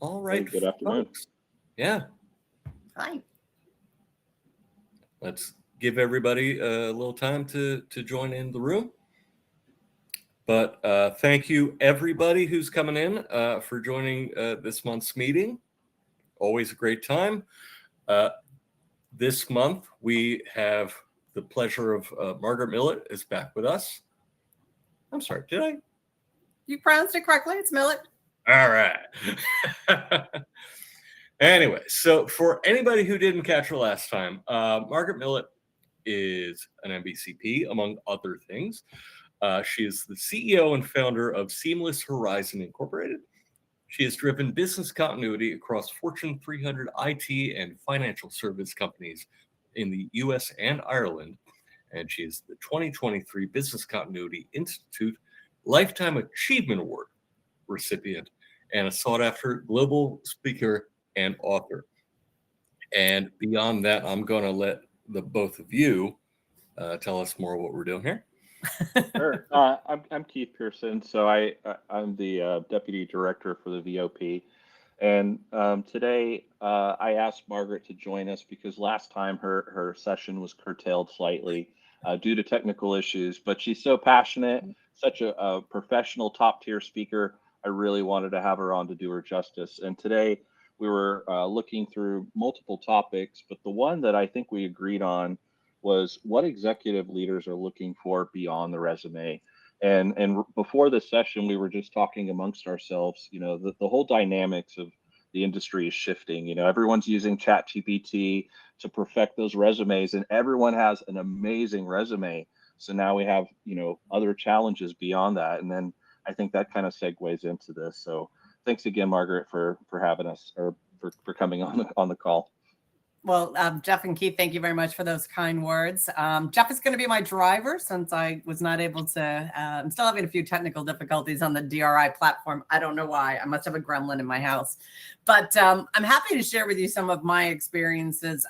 All right. Good afternoon. Folks. Yeah. Hi. Let's give everybody a little time to join in the room. But thank you, everybody who's coming in for joining this month's meeting. Always a great time. This month, we have the pleasure of Margaret Millett is back with us. I'm sorry, did I? You pronounced it correctly. It's Millet. All right. Anyway, so for anybody who didn't catch her last time, Margaret Millett is an MBCP, among other things. She is the CEO and founder of Seamless Horizon Incorporated. She has driven business continuity across Fortune 300 IT and financial service companies in the US and Ireland. And she is the 2023 Business Continuity Institute Lifetime Achievement Award recipient and a sought-after global speaker and author. And beyond that, I'm going to let the both of you tell us more what we're doing here. Sure. I'm Keith Pearson. So I'm the deputy director for the VOP. And today I asked Margaret to join us because last time her session was curtailed slightly due to technical issues. But she's so passionate, such a professional, top-tier speaker. I really wanted to have her on to do her justice. And today we were looking through multiple topics, but the one that I think we agreed on was what executive leaders are looking for beyond the resume. And before this session, we were just talking amongst ourselves, you know, the whole dynamics of the industry is shifting. You know, everyone's using ChatGPT to perfect those resumes, and everyone has an amazing resume. So now we have, you know, other challenges beyond that. And then I think that kind of segues into this. So thanks again, Margaret, for having us, or for coming on the call. Well, Jeff and Keith, thank you very much for those kind words. Jeff is going to be my driver since I was not able to. I'm still having a few technical difficulties on the DRI platform. I don't know why. I must have a gremlin in my house. But I'm happy to share with you some of my experiences.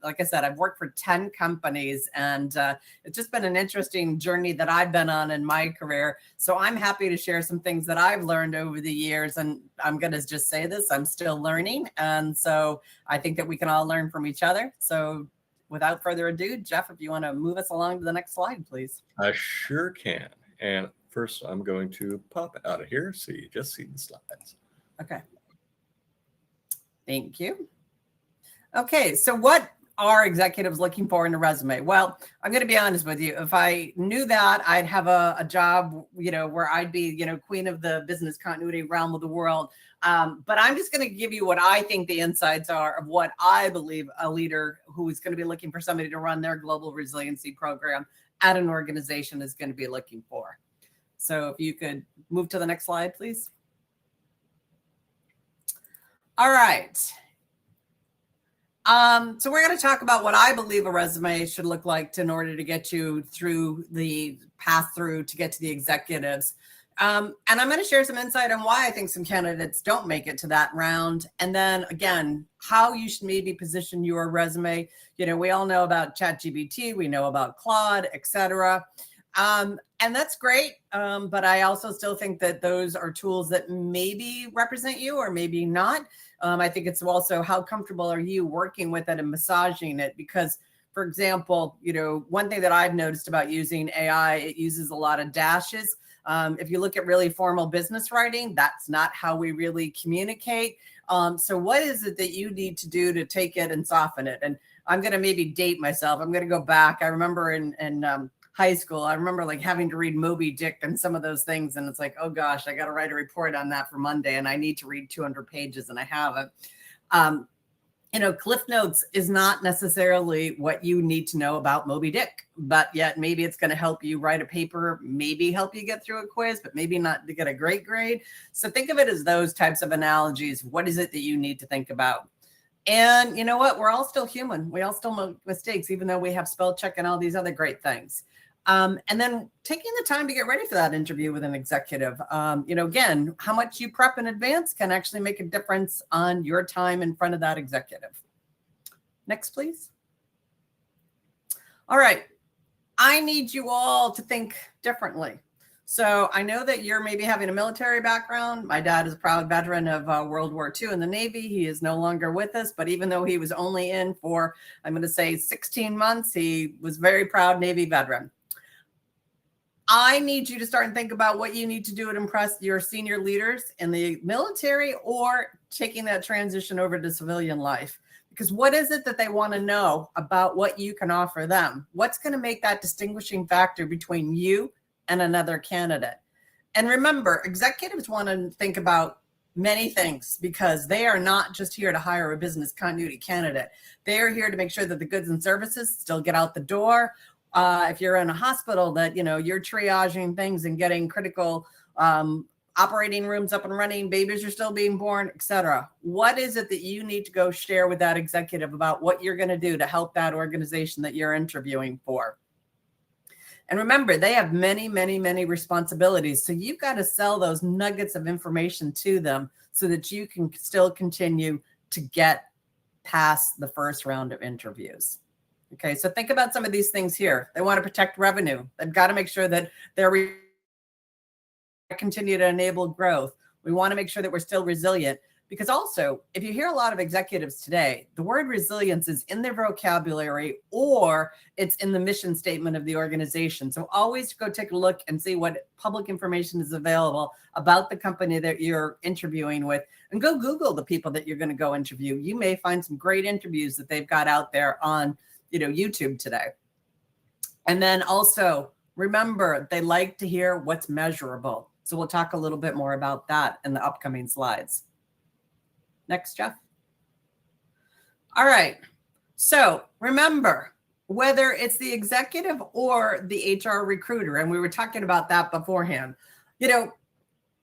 Like I said, I've worked for 10 companies, and it's just been an interesting journey that I've been on in my career. So I'm happy to share some things that I've learned over the years. And I'm going to just say this, I'm still learning. And so I think that we can all learn from each other. So without further ado, Jeff, if you want to move us along to the next slide, please. I sure can. And first, I'm going to pop out of here so you just see the slides. Okay. Thank you. Okay, so what are executives looking for in a resume? Well, I'm going to be honest with you. If I knew that, I'd have a job, you know, where I'd be, you know, queen of the business continuity realm of the world. But I'm just going to give you what I think the insights are of what I believe a leader who is going to be looking for somebody to run their global resiliency program at an organization is going to be looking for. So if you could move to the next slide, please. All right. So we're going to talk about what I believe a resume should look like in order to get you through the path through to get to the executives. And I'm going to share some insight on why I think some candidates don't make it to that round. And then again, how you should maybe position your resume. You know, we all know about ChatGPT, we know about Claude, etc. And that's great. But I also still think that those are tools that maybe represent you or maybe not. I think it's also how comfortable are you working with it and massaging it? Because, for example, you know, one thing that I've noticed about using AI, it uses a lot of dashes. If you look at really formal business writing, that's not how we really communicate. So what is it that you need to do to take it and soften it? And I'm going to maybe date myself. I'm going to go back. I remember in high school, I remember like having to read Moby Dick and some of those things. And it's like, oh gosh, I got to write a report on that for Monday and I need to read 200 pages and I haven't. You know, Cliff Notes is not necessarily what you need to know about Moby Dick, but yet maybe it's going to help you write a paper, maybe help you get through a quiz, but maybe not to get a great grade. So think of it as those types of analogies. What is it that you need to think about? And you know what? We're all still human. We all still make mistakes, even though we have spell check and all these other great things. And then taking the time to get ready for that interview with an executive. You know, again, how much you prep in advance can actually make a difference on your time in front of that executive. Next, please. All right. I need you all to think differently. So I know that you're maybe having a military background. My dad is a proud veteran of World War II in the Navy. He is no longer with us, but even though he was only in for, I'm going to say 16 months, he was very proud Navy veteran. I need you to start and think about what you need to do to impress your senior leaders in the military or taking that transition over to civilian life. Because what is it that they want to know about what you can offer them? What's going to make that distinguishing factor between you and another candidate? And remember, executives want to think about many things because they are not just here to hire a business continuity candidate. They are here to make sure that the goods and services still get out the door. If you're in a hospital, that you're triaging things and getting critical operating rooms up and running, babies are still being born, etc. What is it that you need to go share with that executive about what you're going to do to help that organization that you're interviewing for? And remember, they have many, many, many responsibilities. So you've got to sell those nuggets of information to them so that you can still continue to get past the first round of interviews. Okay, so think about some of these things here. They want to protect revenue. They've got to make sure that they're continue to enable growth. We want to make sure that we're still resilient, because also, if you hear a lot of executives today, the word resilience is in their vocabulary or it's in the mission statement of the organization. So always go take a look and see what public information is available about the company that you're interviewing with, and go Google the people that you're going to go interview. You may find some great interviews that they've got out there on YouTube today. And then also remember, they like to hear what's measurable. So we'll talk a little bit more about that in the upcoming slides. Next, Jeff. All right. So remember, whether it's the executive or the HR recruiter, and we were talking about that beforehand,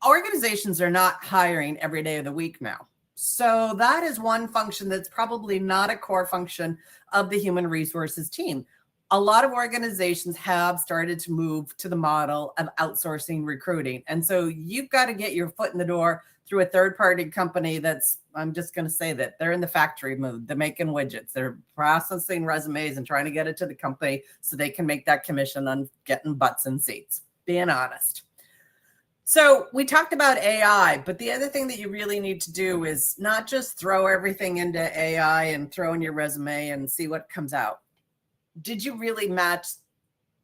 organizations are not hiring every day of the week now. So that is one function that's probably not a core function of the human resources team. A lot of organizations have started to move to the model of outsourcing recruiting. And so you've got to get your foot in the door through a third-party company that's, I'm just going to say that they're in the factory mode. They're making widgets. They're processing resumes and trying to get it to the company so they can make that commission on getting butts in seats, being honest. So we talked about AI, but the other thing that you really need to do is not just throw everything into AI and throw in your resume and see what comes out. Did you really match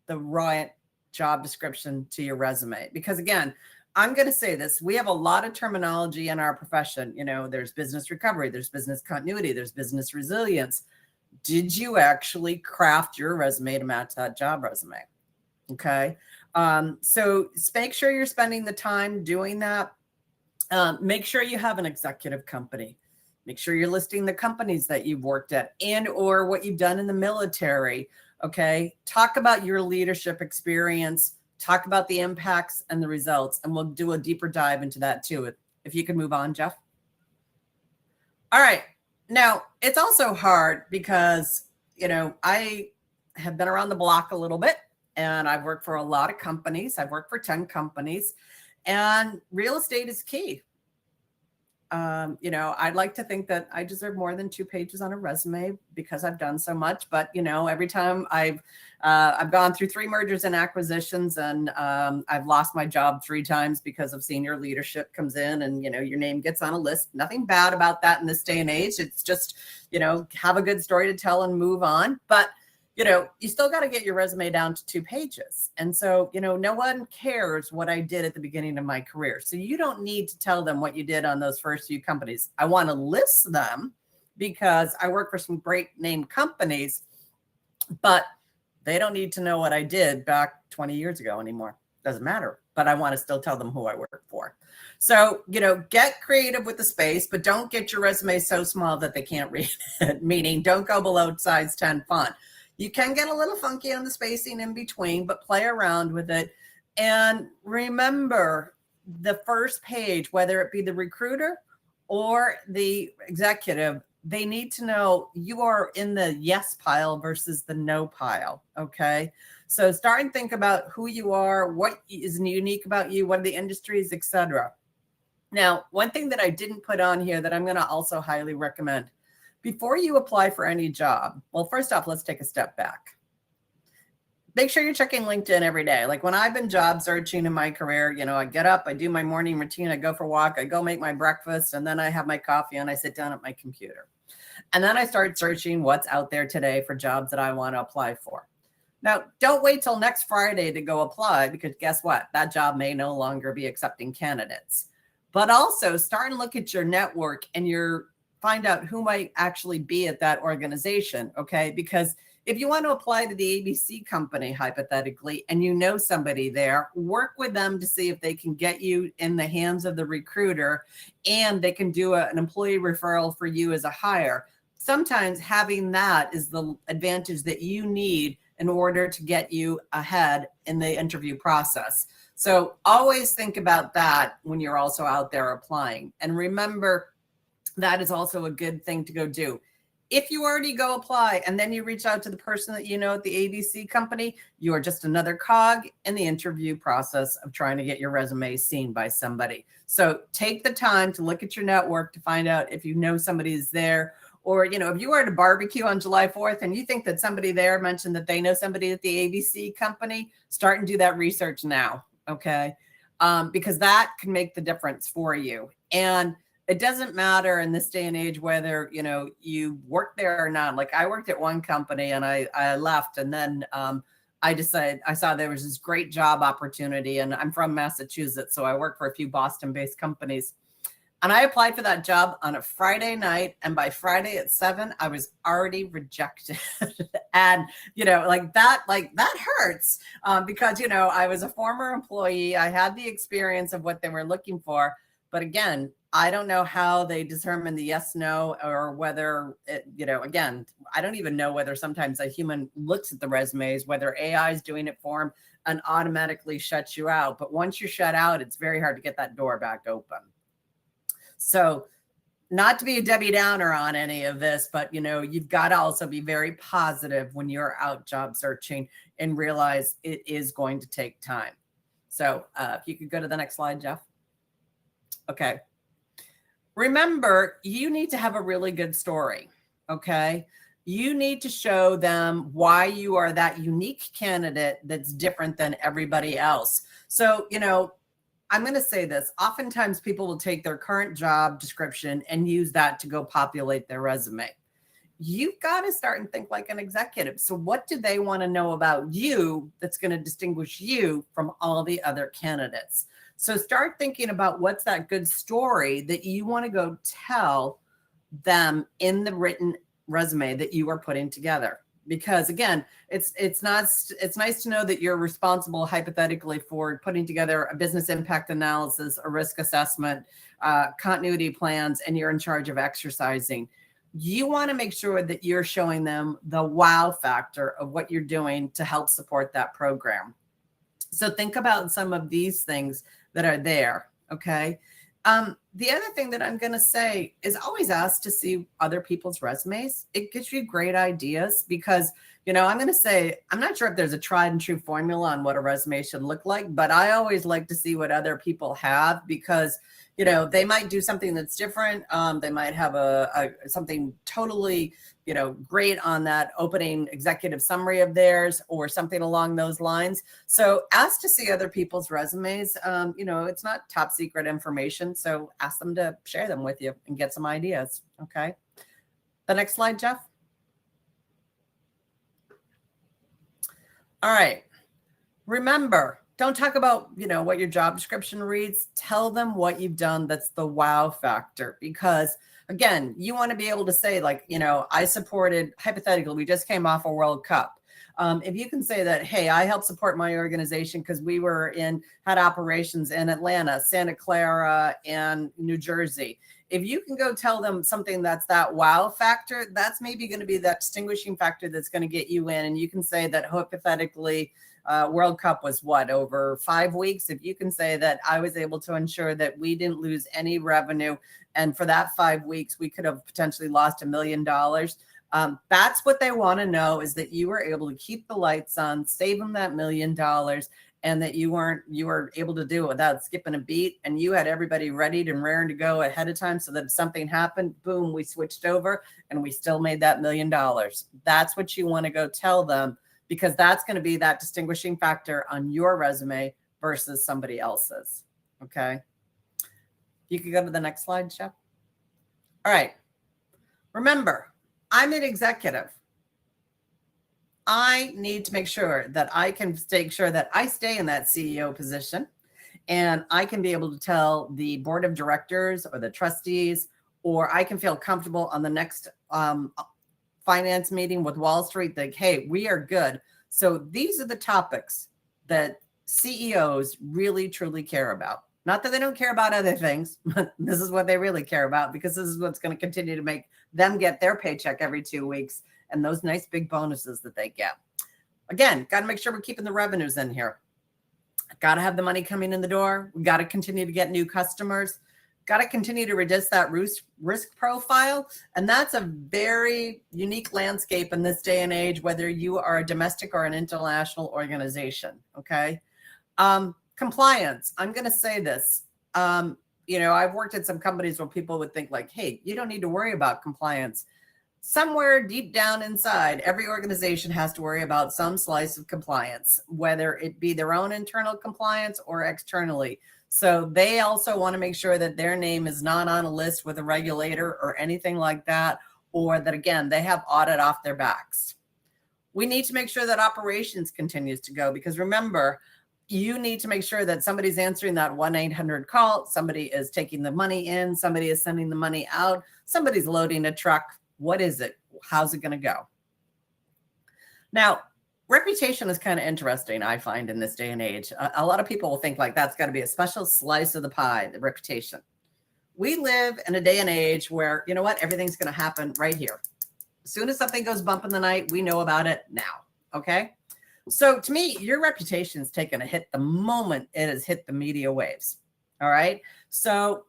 the right job description to your resume? Because again, I'm going to say this, we have a lot of terminology in our profession. There's business recovery, there's business continuity, there's business resilience. Did you actually craft your resume to match that job resume? Okay. So make sure you're spending the time doing that. Make sure you have an executive company. Make sure you're listing the companies that you've worked at and or what you've done in the military. Okay. Talk about your leadership experience. Talk about the impacts and the results. And we'll do a deeper dive into that too. If you can move on, Jeff. All right. Now, it's also hard because, I have been around the block a little bit and I've worked for a lot of companies. I've worked for 10 companies and real estate is key. I'd like to think that I deserve more than 2 pages on a resume because I've done so much. But, every time I've gone through 3 mergers and acquisitions and I've lost my job 3 times because of senior leadership comes in and, your name gets on a list. Nothing bad about that in this day and age. It's just, have a good story to tell and move on. But you still got to get your resume down to 2 pages. And so, no one cares what I did at the beginning of my career. So you don't need to tell them what you did on those first few companies. I want to list them because I work for some great name companies, but they don't need to know what I did back 20 years ago anymore. Doesn't matter, but I want to still tell them who I work for. So, get creative with the space, but don't get your resume so small that they can't read it, meaning don't go below size 10 font. You can get a little funky on the spacing in between, but play around with it. And remember, the first page, whether it be the recruiter or the executive, they need to know you are in the yes pile versus the no pile. Okay. So start and think about who you are, what is unique about you, what are the industries, etc. Now, one thing that I didn't put on here that I'm going to also highly recommend. Before you apply for any job, well, first off, let's take a step back. make sure you're checking LinkedIn every day. Like when I've been job searching in my career, you know, I get up, I do my morning routine, I go for a walk, I go make my breakfast, and then I have my coffee and I sit down at my computer. And then I start searching what's out there today for jobs that I want to apply for. Now, don't wait till next Friday to go apply, because guess what? That job may no longer be accepting candidates. But also start and look at your network and find out who might actually be at that organization, okay? Because if you want to apply to the ABC company, hypothetically, and you know somebody there, work with them to see if they can get you in the hands of the recruiter, and they can do an employee referral for you as a hire. Sometimes having that is the advantage that you need in order to get you ahead in the interview process. So always think about that when you're also out there applying. And remember, that is also a good thing to go do. If you already go apply and then you reach out to the person that you know at the ABC company, you are just another cog in the interview process of trying to get your resume seen by somebody. So take the time to look at your network to find out if you know somebody is there. Or, you know, if you were at a barbecue on July 4th and you think that somebody there mentioned that they know somebody at the ABC company, start and do that research now, okay? Because that can make the difference for you. And it doesn't matter in this day and age whether, you know, you work there or not. Like I worked at one company and I left, and then I decided, I saw there was this great job opportunity, and I'm from Massachusetts, so I work for a few Boston-based companies. And I applied for that job on a Friday night. And by Friday at 7, I was already rejected. And, you know, like that hurts because, you know, I was a former employee. I had the experience of what they were looking for. But again, I don't know how they determine the yes, no, or whether, you know, again, I don't even know whether sometimes a human looks at the resumes, whether AI is doing it for them and automatically shuts you out. But once you're shut out, it's very hard to get that door back open. So not to be a Debbie Downer on any of this, but, you know, you've got to also be very positive when you're out job searching and realize it is going to take time. So if you could go to the next slide, Jeff. Okay. Remember, you need to have a really good story. Okay. You need to show them why you are that unique candidate that's different than everybody else. So, you know, I'm going to say this. Oftentimes people will take their current job description and use that to go populate their resume. You've got to start and think like an executive. So what do they want to know about you that's going to distinguish you from all the other candidates? So start thinking about what's that good story that you want to go tell them in the written resume that you are putting together. Because again, it's nice to know that you're responsible hypothetically for putting together a business impact analysis, a risk assessment, continuity plans, and you're in charge of exercising. You want to make sure that you're showing them the wow factor of what you're doing to help support that program. So think about some of these things that are there. Okay. The other thing that I'm going to say is always ask to see other people's resumes. It gives you great ideas because, you know, I'm going to say, I'm not sure if there's a tried and true formula on what a resume should look like, but I always like to see what other people have because, you know, they might do something that's different. They might have something totally, you know, great on that opening executive summary of theirs or something along those lines. So ask to see other people's resumes. You know, it's not top secret information. So ask them to share them with you and get some ideas. Okay. The next slide, Jeff. All right. Remember, don't talk about, you know, what your job description reads. Tell them what you've done that's the wow factor. Because again, you want to be able to say, like, you know, I supported, hypothetically, we just came off a World Cup. If you can say that, hey, I helped support my organization because we had operations in Atlanta, Santa Clara, and New Jersey. If you can go tell them something that's that wow factor, that's maybe going to be that distinguishing factor that's going to get you in. And you can say that hypothetically, World Cup was what, over 5 weeks? If you can say that I was able to ensure that we didn't lose any revenue, and for that 5 weeks, we could have potentially lost $1 million. That's what they want to know, is that you were able to keep the lights on, save them that $1 million, and that you were able to do it without skipping a beat. And you had everybody ready and raring to go ahead of time so that if something happened, boom, we switched over and we still made that $1 million. That's what you want to go tell them, because that's going to be that distinguishing factor on your resume versus somebody else's. Okay. You can go to the next slide, Chef. All right. Remember, I'm an executive. I need to make sure that I can make sure that I stay in that CEO position, and I can be able to tell the board of directors or the trustees, or I can feel comfortable on the next finance meeting with Wall Street that, hey, we are good. So these are the topics that CEOs really, truly care about. Not that they don't care about other things, but this is what they really care about, because this is what's going to continue to make them get their paycheck every 2 weeks and those nice big bonuses that they get. Again, got to make sure we're keeping the revenues in here. Got to have the money coming in the door. We got to continue to get new customers. Got to continue to reduce that risk profile. And that's a very unique landscape in this day and age, whether you are a domestic or an international organization. Okay. Compliance. I'm going to say this. I've worked at some companies where people would think like, hey, you don't need to worry about compliance. Somewhere deep down inside, every organization has to worry about some slice of compliance, whether it be their own internal compliance or externally. So they also want to make sure that their name is not on a list with a regulator or anything like that, or that, again, they have audit off their backs. We need to make sure that operations continues to go, because remember, you need to make sure that somebody's answering that 1-800 call, somebody is taking the money in, somebody is sending the money out, somebody's loading a truck. What is it? How's it going to go? Now, reputation is kind of interesting, I find, in this day and age. A lot of people will think like that's got to be a special slice of the pie, the reputation. We live in a day and age where, you know what, everything's going to happen right here. As soon as something goes bump in the night, we know about it now. Okay. So to me, your reputation is taking a hit the moment it has hit the media waves. All right. So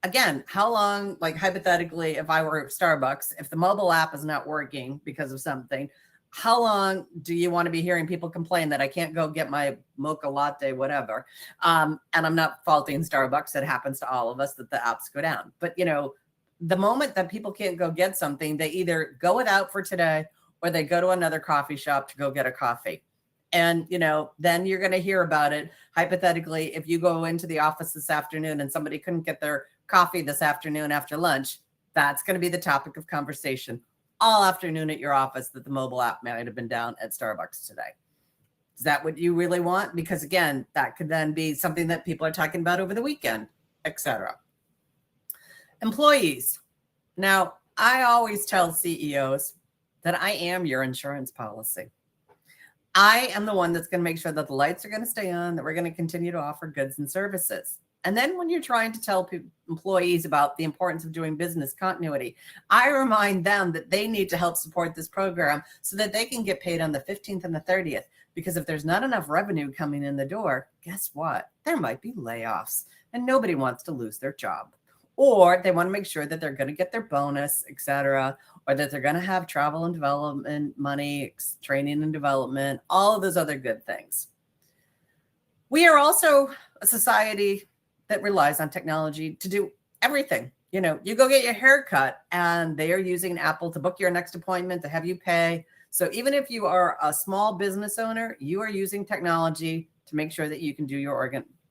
again, how long, like hypothetically, if I were at Starbucks, if the mobile app is not working because of something, how long do you want to be hearing people complain that I can't go get my mocha latte, whatever? And I'm not faulting Starbucks. It happens to all of us that the apps go down. But, the moment that people can't go get something, they either go without for today or they go to another coffee shop to go get a coffee. And, then you're going to hear about it. Hypothetically, if you go into the office this afternoon and somebody couldn't get their coffee this afternoon after lunch, that's going to be the topic of conversation all afternoon at your office, that the mobile app might have been down at Starbucks today. Is that what you really want? Because again, that could then be something that people are talking about over the weekend, etc. Employees. Now, I always tell CEOs that I am your insurance policy. I am the one that's going to make sure that the lights are going to stay on, that we're going to continue to offer goods and services. And then when you're trying to tell employees about the importance of doing business continuity, I remind them that they need to help support this program so that they can get paid on the 15th and the 30th. Because if there's not enough revenue coming in the door, guess what? There might be layoffs, and nobody wants to lose their job. Or they want to make sure that they're going to get their bonus, et cetera, or that they're going to have travel and development money, training and development, all of those other good things. We are also a society that relies on technology to do everything. You go get your hair cut and they are using Apple to book your next appointment, to have you pay. So even if you are a small business owner, you are using technology to make sure that you can do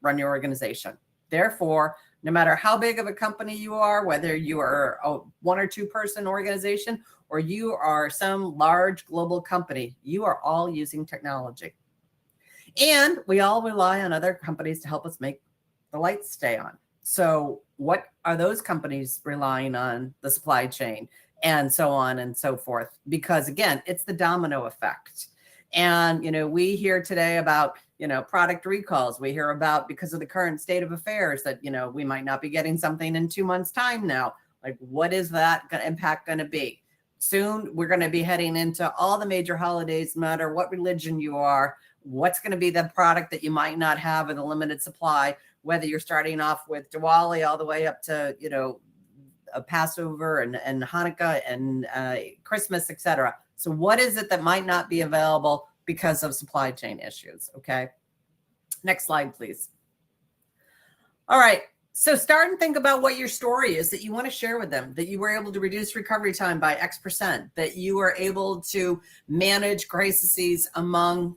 run your organization. Therefore, no matter how big of a company you are, whether you are a 1 or 2 person organization or you are some large global company, you are all using technology. And we all rely on other companies to help us make the lights stay on. So what are those companies relying on? The supply chain and so on and so forth, because again, it's the domino effect. And, we hear today about, product recalls. We hear about, because of the current state of affairs, that, we might not be getting something in 2 months' time now. Like, what is that impact going to be? Soon, we're going to be heading into all the major holidays, no matter what religion you are. What's going to be the product that you might not have in a limited supply, whether you're starting off with Diwali all the way up to, a Passover and Hanukkah and Christmas, etc. So what is it that might not be available because of supply chain issues? Okay. Next slide, please. All right. So start and think about what your story is that you want to share with them, that you were able to reduce recovery time by X%, that you were able to manage crises among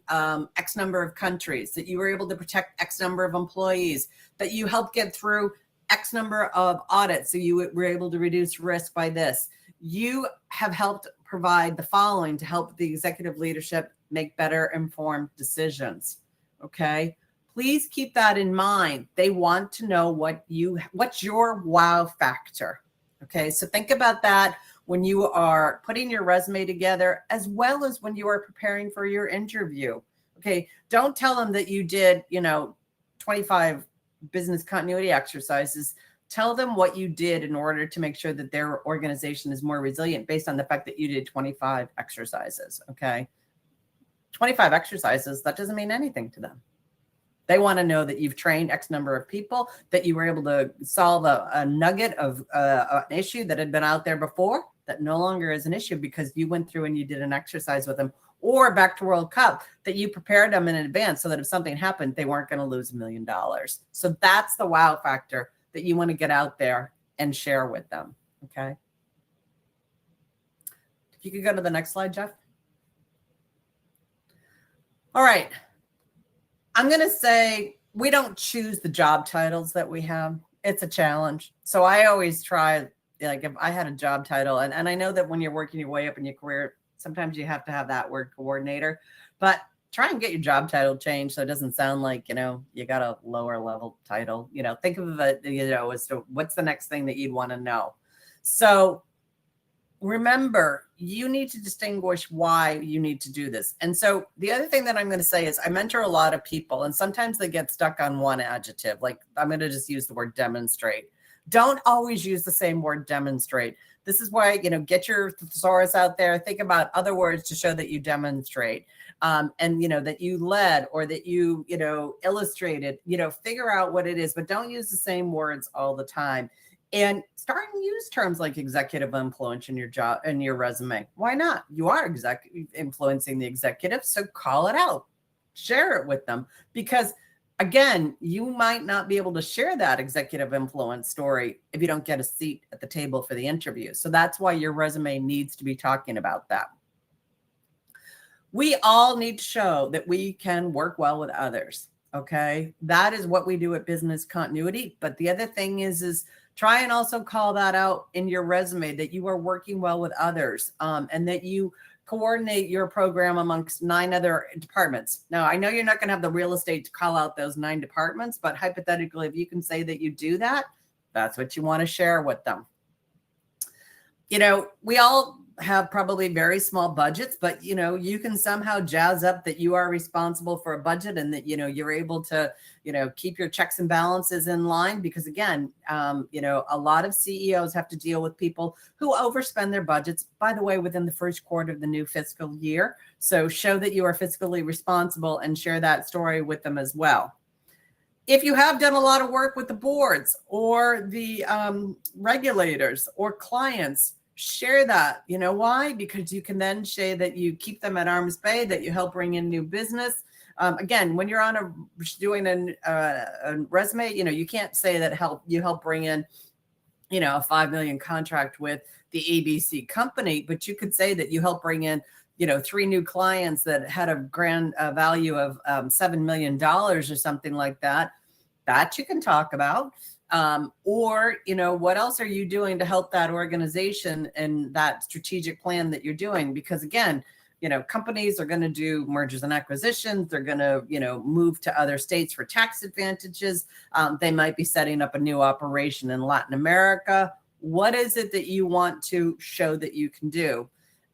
X number of countries, that you were able to protect X number of employees, that you helped get through X number of audits, so you were able to reduce risk by this. You have helped provide the following to help the executive leadership make better informed decisions. Okay. Please keep that in mind. They want to know what's your wow factor. Okay. So think about that when you are putting your resume together, as well as when you are preparing for your interview. Okay. Don't tell them that you did, 25 business continuity exercises. Tell them what you did in order to make sure that their organization is more resilient based on the fact that you did 25 exercises. Okay. 25 exercises, that doesn't mean anything to them. They want to know that you've trained X number of people, that you were able to solve a nugget of an issue that had been out there before that no longer is an issue because you went through and you did an exercise with them, or back to World Cup, that you prepared them in advance so that if something happened, they weren't going to lose $1 million. So that's the wow factor that you want to get out there and share with them. Okay. If you could go to the next slide, Jeff. All right. I'm going to say we don't choose the job titles that we have. It's a challenge. So I always try, like if I had a job title, and I know that when you're working your way up in your career, sometimes you have to have that word coordinator, but try and get your job title changed so it doesn't sound like, you got a lower level title. Think of it, as to what's the next thing that you'd want to know. So remember, you need to distinguish why you need to do this. And so the other thing that I'm going to say is I mentor a lot of people, and sometimes they get stuck on one adjective. Like I'm going to just use the word demonstrate. Don't always use the same word demonstrate. This is why, get your thesaurus out there. Think about other words to show that you demonstrate, and, that you led or that you, illustrated, figure out what it is, but don't use the same words all the time. And start and use terms like executive influence in your job and your resume. Why not? You are influencing the executive, so call it out, share it with them, because again, you might not be able to share that executive influence story if you don't get a seat at the table for the interview. So that's why your resume needs to be talking about that. We all need to show that we can work well with others. Okay. That is what we do at Business Continuity. But the other thing is try and also call that out in your resume, that you are working well with others, and that you coordinate your program amongst 9 other departments. Now, I know you're not going to have the real estate to call out those 9 departments, but hypothetically, if you can say that you do that, that's what you want to share with them. We all have probably very small budgets, but you can somehow jazz up that you are responsible for a budget, and that you're able to keep your checks and balances in line, because again, a lot of CEOs have to deal with people who overspend their budgets, by the way, within the first quarter of the new fiscal year. So show that you are fiscally responsible and share that story with them as well. If you have done a lot of work with the boards or the regulators or clients, share that. Why? Because you can then say that you keep them at arm's bay, that you help bring in new business. Again, when you're doing a resume, you can't say that you help bring in, a $5 million contract with the ABC company, but you could say that you help bring in, 3 new clients that had a grand value of $7 million or something like that. That you can talk about. Or, what else are you doing to help that organization and that strategic plan that you're doing? Because again, companies are going to do mergers and acquisitions. They're going to, move to other states for tax advantages. They might be setting up a new operation in Latin America. What is it that you want to show that you can do?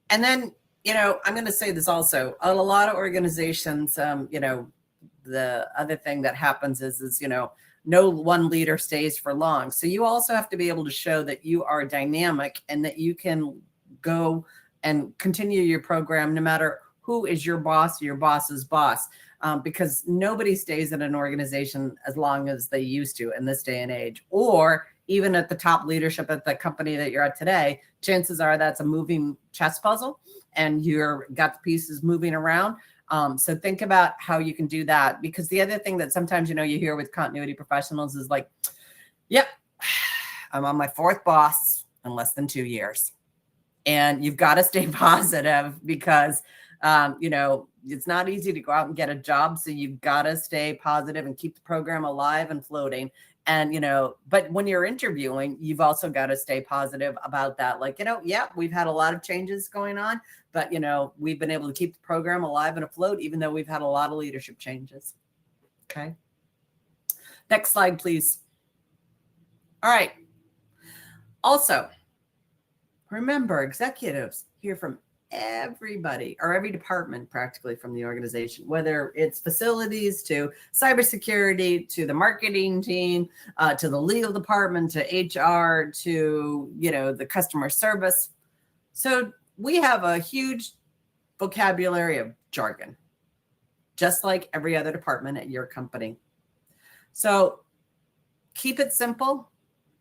And then, I'm going to say this also, a lot of organizations, the other thing that happens is no one leader stays for long. So you also have to be able to show that you are dynamic and that you can go and continue your program no matter who is your boss or your boss's boss, because nobody stays at an organization as long as they used to in this day and age, or even at the top leadership at the company that you're at today. Chances are that's a moving chess puzzle and you're got the pieces moving around. So think about how you can do that, because the other thing that sometimes, you hear with continuity professionals is like, Yep. I'm on my fourth boss in less than 2 years. And you've got to stay positive because, it's not easy to go out and get a job. So you've got to stay positive and keep the program alive and floating. And, but when you're interviewing, you've also got to stay positive about that. Like, yeah, we've had a lot of changes going on, but, we've been able to keep the program alive and afloat, even though we've had a lot of leadership changes. Okay. Next slide, please. All right. Also, remember, executives hear from everybody or every department practically from the organization, whether it's facilities to cybersecurity, to the marketing team, to the legal department, to HR, to, the customer service. So we have a huge vocabulary of jargon, just like every other department at your company. So keep it simple.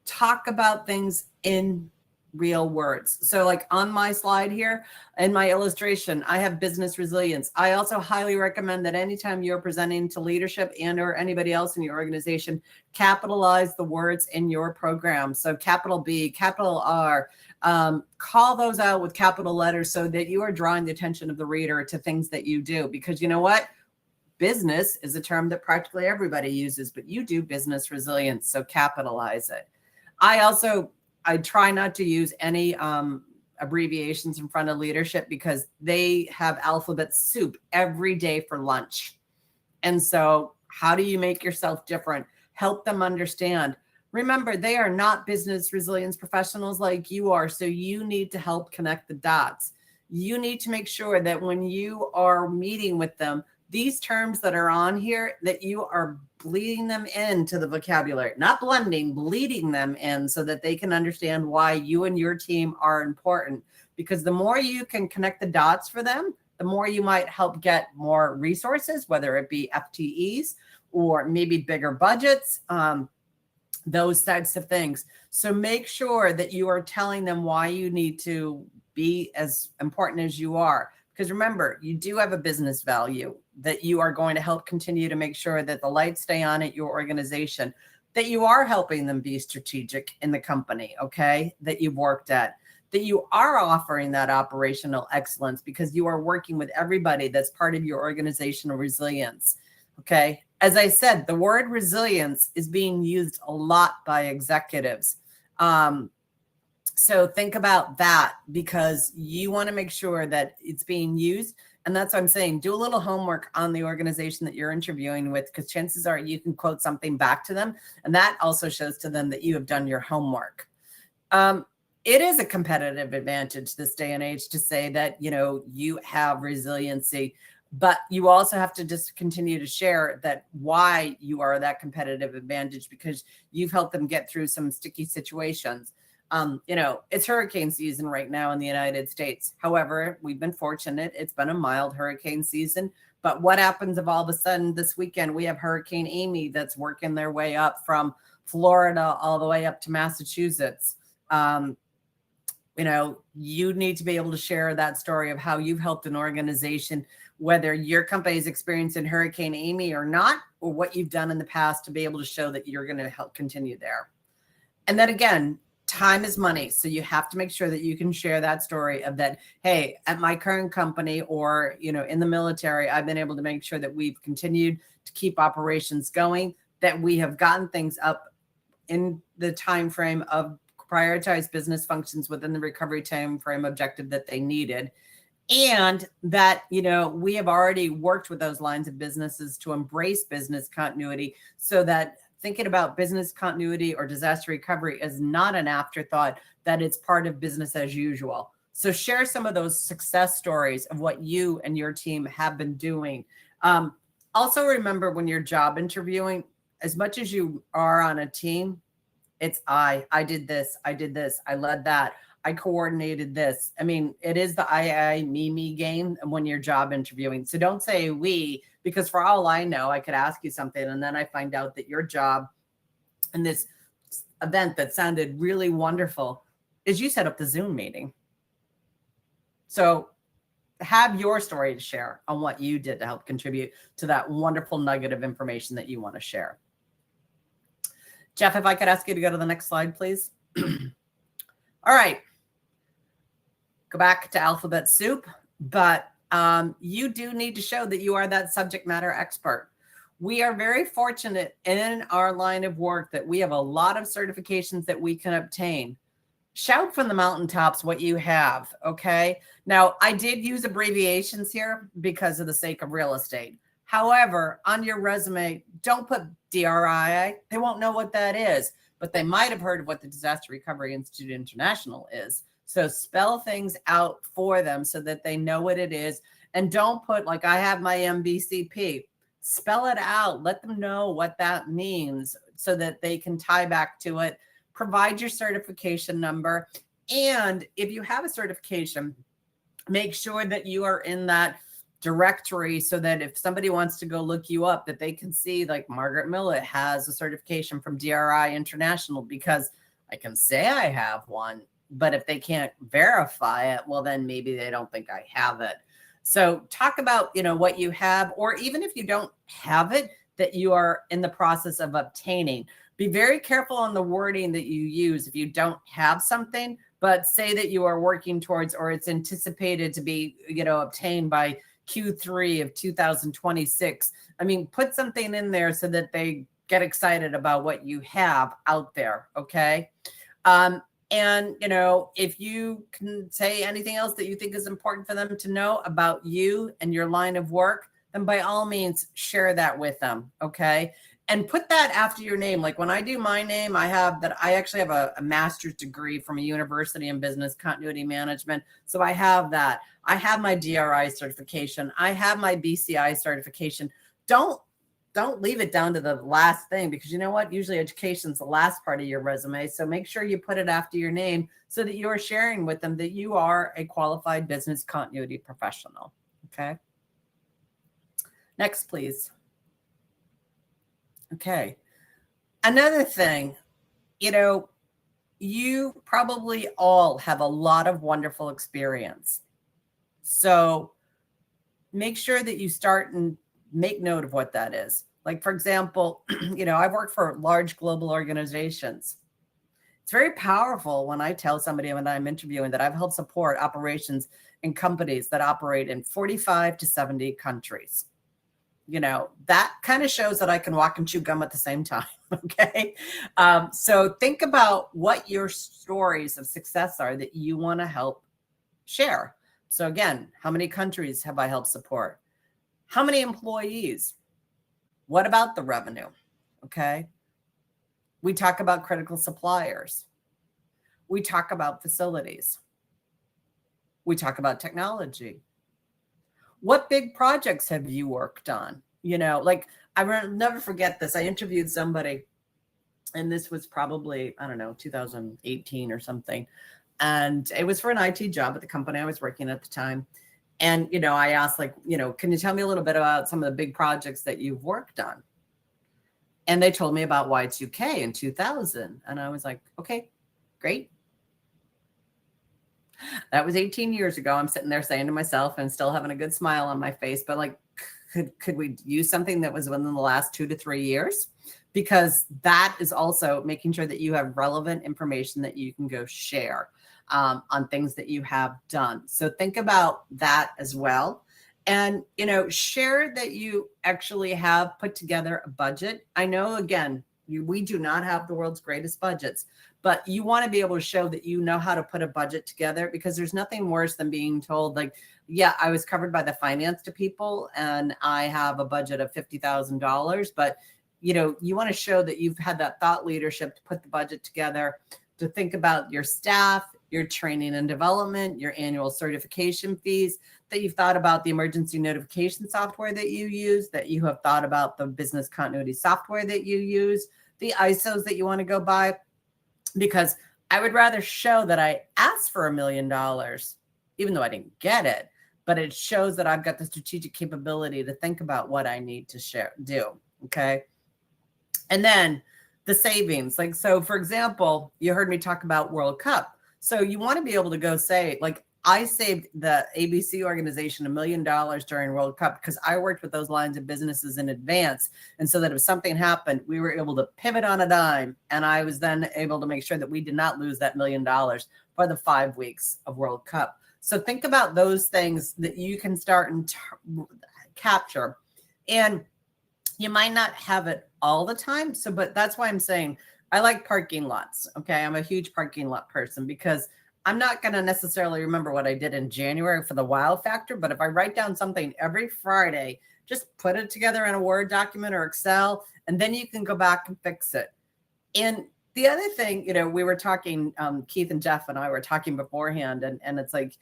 Talk about things in real words. So like on my slide here, in my illustration, I have business resilience. I also highly recommend that anytime you're presenting to leadership and or anybody else in your organization, capitalize the words in your program. So capital B, capital R, call those out with capital letters so that you are drawing the attention of the reader to things that you do. Because you know what? Business is a term that practically everybody uses, but you do business resilience, so capitalize it. I try not to use any abbreviations in front of leadership because they have alphabet soup every day for lunch. And so how do you make yourself different? Help them understand. Remember, they are not business resilience professionals like you are, so you need to help connect the dots. You need to make sure that when you are meeting with them, these terms that are on here, that you are bleeding them into the vocabulary, not blending, bleeding them in so that they can understand why you and your team are important. Because the more you can connect the dots for them, the more you might help get more resources, whether it be FTEs or maybe bigger budgets, those types of things. So make sure that you are telling them why you need to be as important as you are. Because remember, you do have a business value that you are going to help continue to make sure that the lights stay on at your organization, that you are helping them be strategic in the company, okay, that you've worked at, that you are offering that operational excellence because you are working with everybody that's part of your organizational resilience, okay? As I said, the word resilience is being used a lot by executives. So think about that because you want to make sure that it's being used. And that's what I'm saying. Do a little homework on the organization that you're interviewing with, because chances are you can quote something back to them. And that also shows to them that you have done your homework. It is a competitive advantage this day and age to say that, you have resiliency, but you also have to just continue to share that why you are that competitive advantage, because you've helped them get through some sticky situations. It's hurricane season right now in the United States. However, we've been fortunate. It's been a mild hurricane season. But what happens if all of a sudden this weekend we have Hurricane Amy that's working their way up from Florida all the way up to Massachusetts? You need to be able to share that story of how you've helped an organization, whether your company is experiencing Hurricane Amy or not, or what you've done in the past to be able to show that you're going to help continue there. And then again, time is money. So you have to make sure that you can share that story of that, hey, at my current company or, in the military, I've been able to make sure that we've continued to keep operations going, that we have gotten things up in the time frame of prioritized business functions within the recovery time frame objective that they needed. And that, we have already worked with those lines of businesses to embrace business continuity so that thinking about business continuity or disaster recovery is not an afterthought, that it's part of business as usual. So share some of those success stories of what you and your team have been doing. Also remember, when you're job interviewing, as much as you are on a team, it's I did this, I led that, I coordinated this. I mean, it is the I, me game when you're job interviewing. So don't say we, because for all I know, I could ask you something and then I find out that your job in this event that sounded really wonderful is you set up the Zoom meeting. So have your story to share on what you did to help contribute to that wonderful nugget of information that you want to share. Jeff, if I could ask you to go to the next slide, please. All right. Go back to alphabet soup, but you do need to show that you are that subject matter expert. We are very fortunate in our line of work that we have a lot of certifications that we can obtain. Shout from the mountaintops what you have, okay? Now, I did use abbreviations here because of the sake of real estate. However, on your resume, don't put DRI. They won't know what that is, but they might have heard of what the Disaster Recovery Institute International is. So spell things out for them so that they know what it is. And don't put, like, I have my MBCP. Spell it out. Let them know what that means so that they can tie back to it. Provide your certification number. And if you have a certification, make sure that you are in that directory so that if somebody wants to go look you up, that they can see, like, Margaret Millett has a certification from DRI International, because I can say I have one, but if they can't verify it, well, then maybe they don't think I have it. So talk about, what you have, or even if you don't have it, that you are in the process of obtaining. Be very careful on the wording that you use if you don't have something, but say that you are working towards, or it's anticipated to be, obtained by Q3 of 2026. I mean, put something in there so that they get excited about what you have out there. Okay. And, if you can say anything else that you think is important for them to know about you and your line of work, then by all means, share that with them. Okay. And put that after your name. Like when I do my name, I actually have a master's degree from a university in business continuity management. So I have that. I have my DRI certification. I have my BCI certification. Don't leave it down to the last thing, because you know what? Usually education is the last part of your resume. So make sure you put it after your name so that you are sharing with them that you are a qualified business continuity professional. Okay. Next, please. Okay. Another thing, you probably all have a lot of wonderful experience. So make sure that you start and make note of what that is. Like, for example, I've worked for large global organizations. It's very powerful when I tell somebody when I'm interviewing that I've helped support operations in companies that operate in 45 to 70 countries. That kind of shows that I can walk and chew gum at the same time. Okay. So think about what your stories of success are that you want to help share. So again, how many countries have I helped support? How many employees? What about the revenue? Okay. We talk about critical suppliers. We talk about facilities. We talk about technology. What big projects have you worked on? I will never forget this. I interviewed somebody, and this was probably, 2018 or something. And it was for an IT job at the company I was working at the time. And, I asked, can you tell me a little bit about some of the big projects that you've worked on? And they told me about Y2K in 2000. And I was like, okay, great. That was 18 years ago. I'm sitting there saying to myself and still having a good smile on my face, but could we use something that was within the last 2 to 3 years? Because that is also making sure that you have relevant information that you can go share on things that you have done. So think about that as well. And, share that you actually have put together a budget. I know, again, we do not have the world's greatest budgets, but you want to be able to show that you know how to put a budget together, because there's nothing worse than being told, yeah, I was covered by the finance to people and I have a budget of $50,000, but you want to show that you've had that thought leadership to put the budget together, to think about your staff, your training and development, your annual certification fees, that you've thought about the emergency notification software that you use, that you have thought about the business continuity software that you use, the ISOs that you want to go buy, because I would rather show that I asked for $1 million, even though I didn't get it, but it shows that I've got the strategic capability to think about what I need to do. Okay. And then the savings, so for example, you heard me talk about World Cup. So you want to be able to go say, I saved the ABC organization $1 million during World Cup because I worked with those lines of businesses in advance. And so that if something happened, we were able to pivot on a dime. And I was then able to make sure that we did not lose that $1 million for the 5 weeks of World Cup. So think about those things that you can start and capture. And you might not have it all the time. So, but that's why I'm saying I like parking lots. Okay. I'm a huge parking lot person because I'm not going to necessarily remember what I did in January for the wow factor, but if I write down something every Friday, just put it together in a Word document or Excel, and then you can go back and fix it. And the other thing, we were talking, Keith and Jeff and I were talking beforehand, and it's like,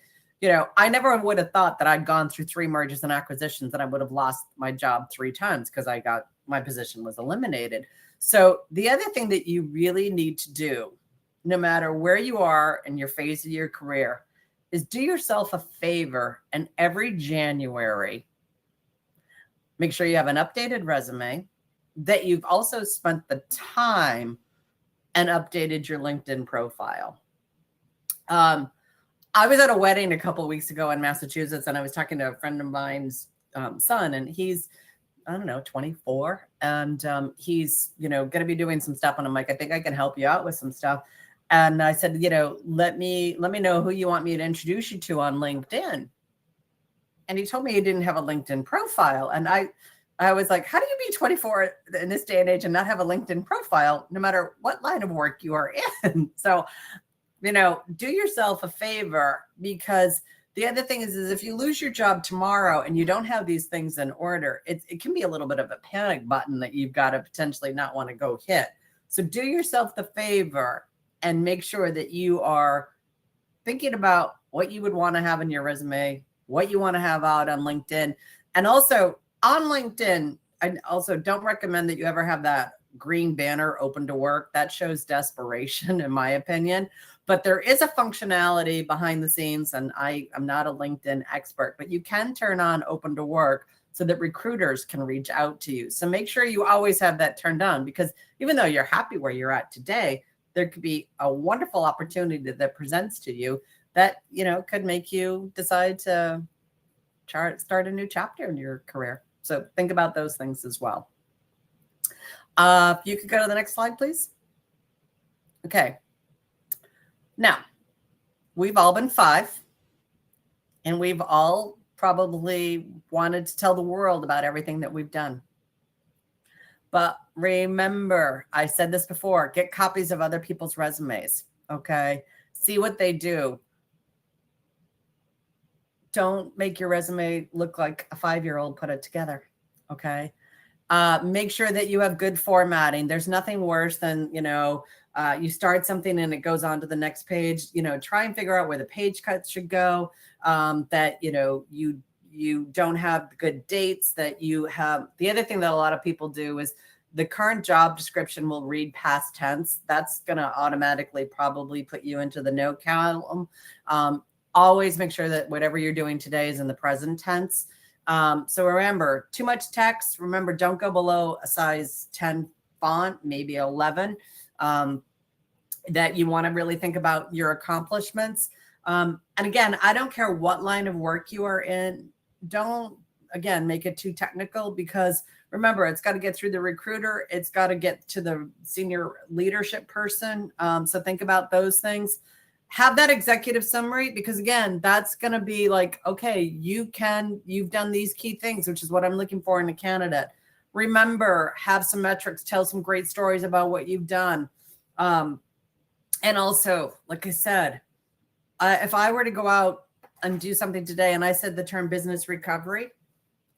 I never would have thought that I'd gone through 3 mergers and acquisitions and I would have lost my job 3 times because my position was eliminated. So the other thing that you really need to do, no matter where you are in your phase of your career, is do yourself a favor, and every January, make sure you have an updated resume, that you've also spent the time and updated your LinkedIn profile. I was at a wedding a couple of weeks ago in Massachusetts, and I was talking to a friend of mine's son, and he's, 24, and he's, going to be doing some stuff. And I'm like, I think I can help you out with some stuff. And I said, let me know who you want me to introduce you to on LinkedIn. And he told me he didn't have a LinkedIn profile. And I was like, how do you be 24 in this day and age and not have a LinkedIn profile, no matter what line of work you are in? So, do yourself a favor, because the other thing is if you lose your job tomorrow and you don't have these things in order, it can be a little bit of a panic button that you've got to potentially not want to go hit. So do yourself the favor and make sure that you are thinking about what you would want to have in your resume, what you want to have out on LinkedIn. And also on LinkedIn, I also don't recommend that you ever have that green banner open to work. That shows desperation, in my opinion. But there is a functionality behind the scenes, and I'm not a LinkedIn expert, but you can turn on open to work so that recruiters can reach out to you. So make sure you always have that turned on, because even though you're happy where you're at today, there could be a wonderful opportunity that presents to you that, could make you decide to start a new chapter in your career. So think about those things as well. If you could go to the next slide, please. Okay. Now, we've all been 5, and we've all probably wanted to tell the world about everything that we've done. But remember, I said this before, get copies of other people's resumes, okay? See what they do. Don't make your resume look like a 5-year-old put it together, okay? Make sure that you have good formatting. There's nothing worse than, you start something and it goes on to the next page. Try and figure out where the page cuts should go, that, you don't have good dates, that you have. The other thing that a lot of people do is the current job description will read past tense. That's going to automatically probably put you into the no column. Always make sure that whatever you're doing today is in the present tense. So remember, too much text. Remember, don't go below a size 10 font, maybe 11. That you want to really think about your accomplishments. And again, I don't care what line of work you are in. Don't, again, make it too technical, because remember, it's got to get through the recruiter. It's got to get to the senior leadership person. So think about those things. Have that executive summary, because again, that's going to be like, okay, you've done these key things, which is what I'm looking for in a candidate. Remember, have some metrics, tell some great stories about what you've done. And also, like I said, if I were to go out and do something today and I said the term business recovery,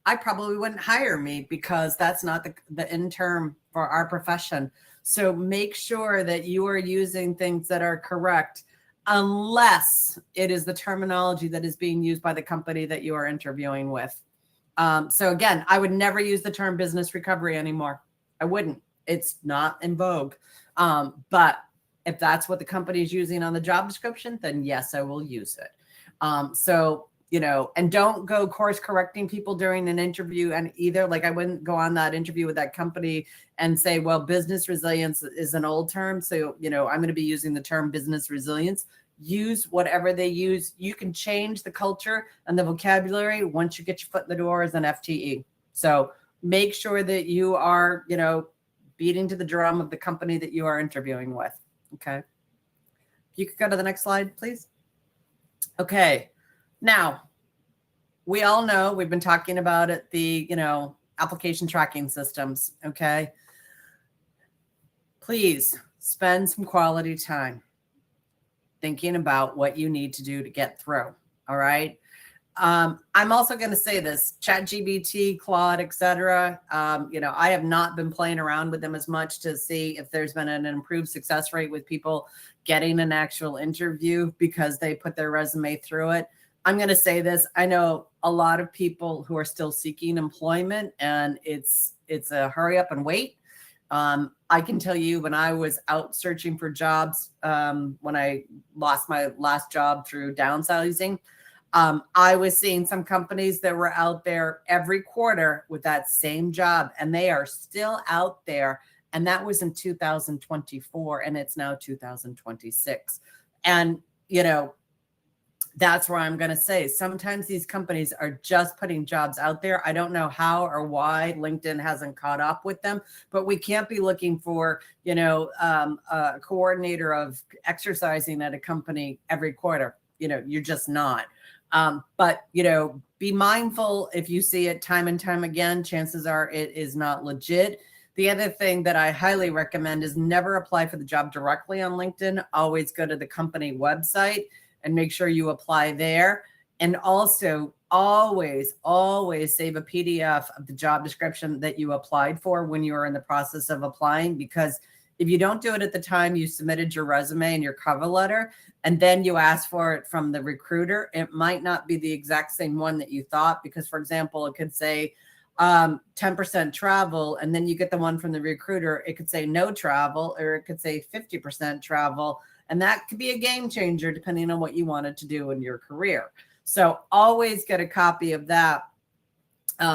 I probably wouldn't hire me, because that's not the in term for our profession. So make sure that you are using things that are correct, unless it is the terminology that is being used by the company that you are interviewing with. So again, I would never use the term business recovery anymore. I wouldn't. It's not in vogue. But if that's what the company is using on the job description, then yes, I will use it. And don't go course correcting people during an interview. And either, like, I wouldn't go on that interview with that company and say, well, business resilience is an old term, so, I'm going to be using the term business resilience. use whatever they use. You can change the culture and the vocabulary once you get your foot in the door as an FTE. So make sure that you are, beating to the drum of the company that you are interviewing with. Okay. If you could go to the next slide, please. Okay. Now, we all know, we've been talking about it, the, application tracking systems. Okay. Please spend some quality time thinking about what you need to do to get through. All right. I'm also going to say this, ChatGPT, Claude, etc. I have not been playing around with them as much to see if there's been an improved success rate with people getting an actual interview because they put their resume through it. I'm going to say this. I know a lot of people who are still seeking employment, and it's a hurry up and wait. I can tell you when I was out searching for jobs, when I lost my last job through downsizing, I was seeing some companies that were out there every quarter with that same job, and they are still out there. And that was in 2024, and it's now 2026. And, that's where I'm going to say sometimes these companies are just putting jobs out there. I don't know how or why LinkedIn hasn't caught up with them, but we can't be looking for, a coordinator of exercising at a company every quarter. You're just not. But, be mindful if you see it time and time again, chances are it is not legit. The other thing that I highly recommend is never apply for the job directly on LinkedIn. Always go to the company website and make sure you apply there. And also always save a PDF of the job description that you applied for when you are in the process of applying, because if you don't do it at the time you submitted your resume and your cover letter, and then you ask for it from the recruiter, it might not be the exact same one that you thought, because, for example, it could say 10% travel, and then you get the one from the recruiter, it could say no travel, or it could say 50% travel. And that could be a game changer depending on what you wanted to do in your career. So always get a copy of that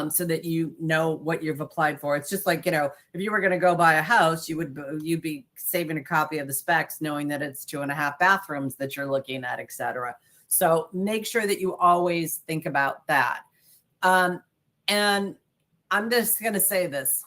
so that you know what you've applied for. It's just like, if you were going to go buy a house, you'd be saving a copy of the specs, knowing that it's 2.5 bathrooms that you're looking at, etc. So make sure that you always think about that. And I'm just going to say this.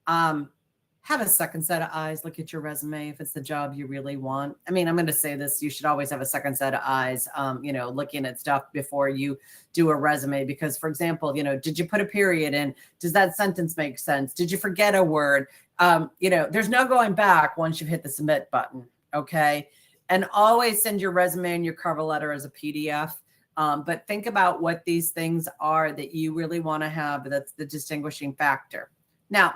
Have a second set of eyes, look at your resume if it's the job you really want. I mean, I'm going to say this, you should always have a second set of eyes, looking at stuff before you do a resume. Because, for example, did you put a period in? Does that sentence make sense? Did you forget a word? There's no going back once you've hit the submit button, okay? And always send your resume and your cover letter as a PDF. But think about what these things are that you really want to have. That's the distinguishing factor. Now,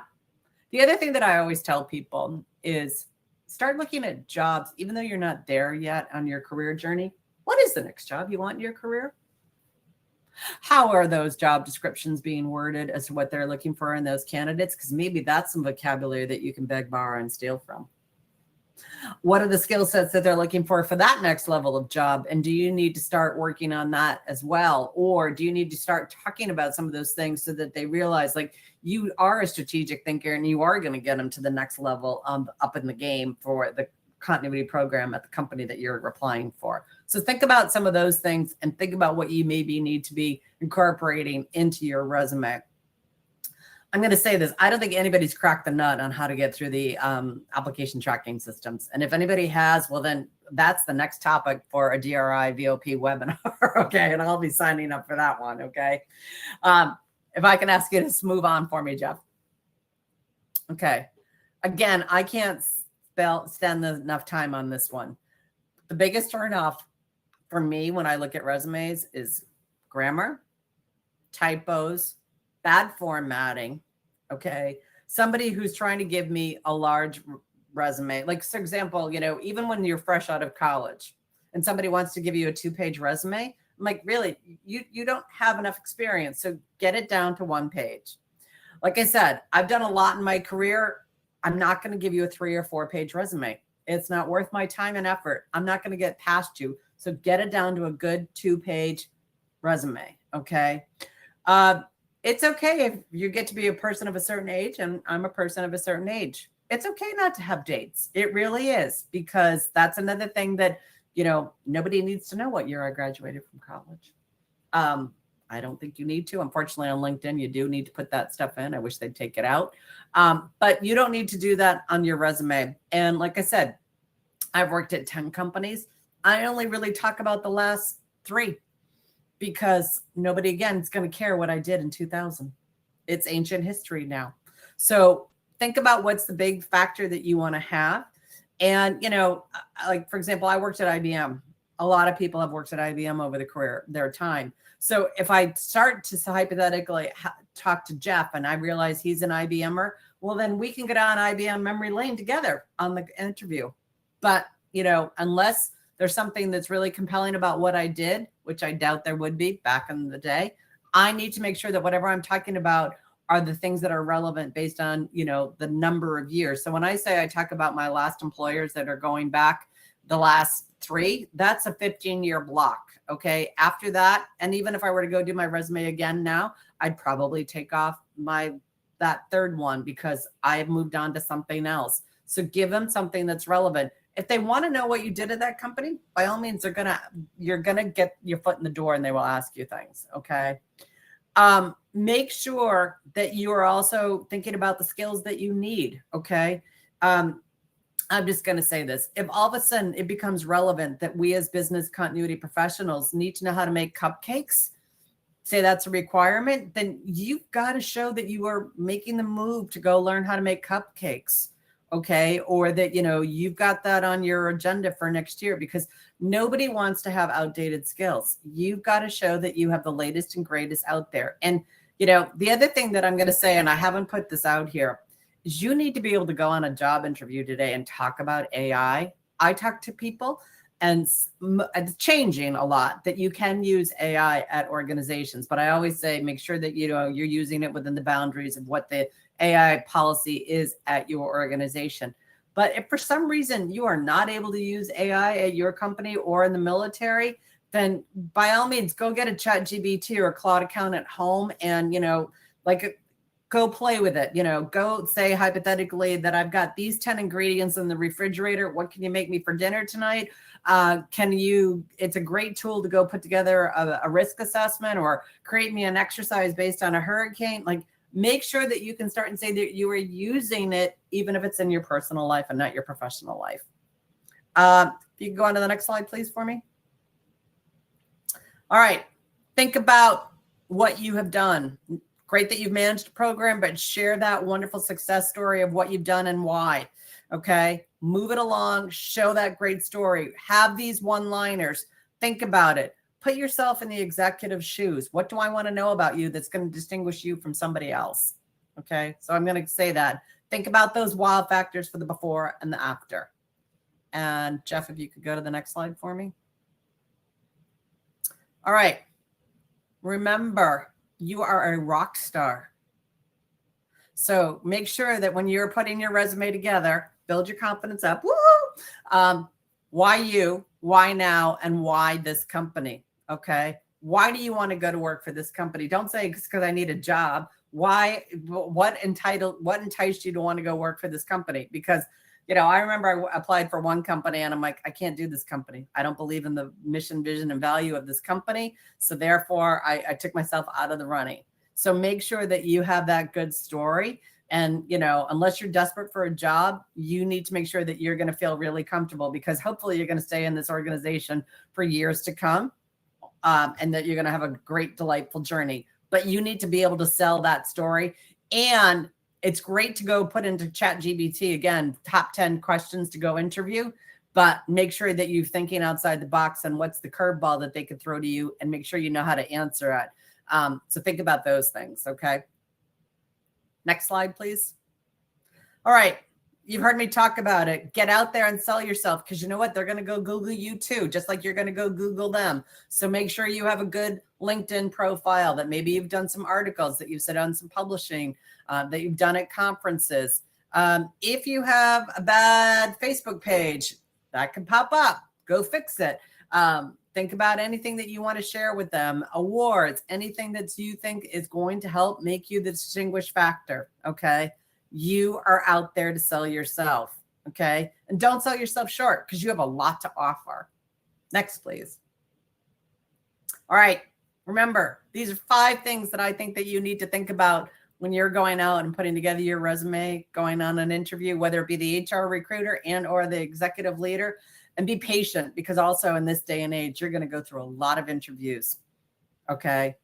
the other thing that I always tell people is start looking at jobs, even though you're not there yet on your career journey. What is the next job you want in your career? How are those job descriptions being worded as to what they're looking for in those candidates? Because maybe that's some vocabulary that you can beg, borrow, and steal from. What are the skill sets that they're looking for that next level of job? And do you need to start working on that as well? Or do you need to start talking about some of those things so that they realize like you are a strategic thinker and you are going to get them to the next level up in the game for the continuity program at the company that you're applying for? So think about some of those things and think about what you maybe need to be incorporating into your resume. I'm going to say this. I don't think anybody's cracked the nut on how to get through the application tracking systems. And if anybody has, well, then that's the next topic for a DRI VOP webinar. Okay. And I'll be signing up for that one. Okay. If I can ask you to move on for me, Jeff. Okay. Again, I can't spend enough time on this one. The biggest turnoff for me when I look at resumes is grammar, typos, bad formatting. Okay. Somebody who's trying to give me a large resume, like, for example, even when you're fresh out of college and somebody wants to give you a 2-page resume, I'm like, really, you don't have enough experience. So get it down to 1 page. Like I said, I've done a lot in my career. I'm not going to give you a 3 or 4-page resume. It's not worth my time and effort. I'm not going to get past you. So get it down to a good 2-page resume. Okay. It's okay if you get to be a person of a certain age, and I'm a person of a certain age. It's okay not to have dates. It really is, because that's another thing that nobody needs to know what year I graduated from college. I don't think you need to. Unfortunately, on LinkedIn, you do need to put that stuff in. I wish they'd take it out. But you don't need to do that on your resume. And like I said, I've worked at 10 companies. I only really talk about the last 3 because nobody, again, is going to care what I did in 2000. It's ancient history now. So think about what's the big factor that you want to have. And, like, for example, I worked at IBM. A lot of people have worked at IBM over their time. So if I start to hypothetically talk to Jeff and I realize he's an IBMer, well, then we can go down IBM memory lane together on the interview. But, unless there's something that's really compelling about what I did, which I doubt there would be back in the day, I need to make sure that whatever I'm talking about are the things that are relevant based on, the number of years. So when I say I talk about my last employers that are going back the last 3, that's a 15-year block. Okay. After that, and even if I were to go do my resume again now, I'd probably take off that 3rd one because I have moved on to something else. So give them something that's relevant. If they want to know what you did at that company, by all means, you're gonna get your foot in the door and they will ask you things. Okay. Make sure that you are also thinking about the skills that you need. Okay. I'm just going to say this. If all of a sudden it becomes relevant that we as business continuity professionals need to know how to make cupcakes, say that's a requirement, then you've got to show that you are making the move to go learn how to make cupcakes. Okay. Or that, you've got that on your agenda for next year, because nobody wants to have outdated skills. You've got to show that you have the latest and greatest out there. And, the other thing that I'm going to say, and I haven't put this out here, is you need to be able to go on a job interview today and talk about AI. I talk to people, and it's changing a lot, that you can use AI at organizations. But I always say, make sure that, you're using it within the boundaries of what the AI policy is at your organization. But if for some reason you are not able to use AI at your company or in the military, then by all means, go get a ChatGPT or a Claude account at home and, go play with it. Go say hypothetically that I've got these 10 ingredients in the refrigerator. What can you make me for dinner tonight? It's a great tool to go put together a risk assessment or create me an exercise based on a hurricane. Like, make sure that you can start and say that you are using it, even if it's in your personal life and not your professional life. If you can go on to the next slide, please, for me. All right. Think about what you have done. Great that you've managed a program, but share that wonderful success story of what you've done and why. Okay. Move it along. Show that great story. Have these one-liners. Think about it. Put yourself in the executive's shoes. What do I want to know about you that's going to distinguish you from somebody else? Okay. So I'm going to say that. Think about those wow factors for the before and the after. And Jeff, if you could go to the next slide for me. All right. Remember, you are a rock star. So make sure that when you're putting your resume together, build your confidence up. Woo! Why you, why now, and why this company? Okay. Why do you want to go to work for this company? Don't say it's because I need a job. Why? What enticed you to want to go work for this company? Because, I remember I applied for one company and I'm like, I can't do this company. I don't believe in the mission, vision, and value of this company. So therefore, I took myself out of the running. So make sure that you have that good story. And, unless you're desperate for a job, you need to make sure that you're going to feel really comfortable, because hopefully you're going to stay in this organization for years to come, and that you're going to have a great, delightful journey. But you need to be able to sell that story. And it's great to go put into ChatGPT, again, top 10 questions to go interview, but make sure that you're thinking outside the box and what's the curveball that they could throw to you, and make sure you know how to answer it. So think about those things. Okay. Next slide, please. All right. You've heard me talk about it. Get out there and sell yourself, because you know what? They're going to go Google you too, just like you're going to go Google them. So make sure you have a good LinkedIn profile, that maybe you've done some articles, that you've said on some publishing, that you've done at conferences. If you have a bad Facebook page, that can pop up. Go fix it. Think about anything that you want to share with them, awards, anything that you think is going to help make you the distinguished factor. Okay. You are out there to sell yourself. Okay. And don't sell yourself short, because you have a lot to offer. Next, please. All right. Remember, these are 5 things that I think that you need to think about when you're going out and putting together your resume, going on an interview, whether it be the HR recruiter and or the executive leader. And be patient, because also in this day and age, you're going to go through a lot of interviews. Okay.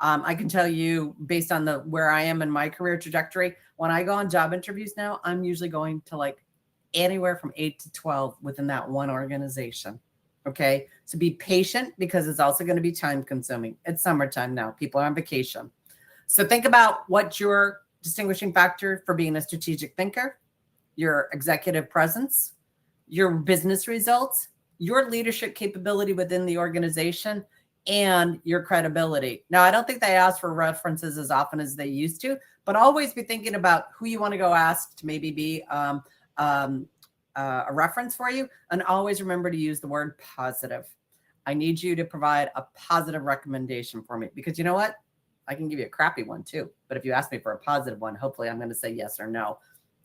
I can tell you, based on where I am in my career trajectory, when I go on job interviews now, I'm usually going to like anywhere from 8 to 12 within that one organization. Okay. So be patient, because it's also going to be time consuming. It's summertime now. People are on vacation. So think about what your distinguishing factor for being a strategic thinker, your executive presence, your business results, your leadership capability within the organization, and your credibility. Now, I don't think they ask for references as often as they used to, but always be thinking about who you want to go ask to maybe be a reference for you. And always remember to use the word positive. I need you to provide a positive recommendation for me, because you know what? I can give you a crappy one too. But if you ask me for a positive one, hopefully I'm going to say yes or no.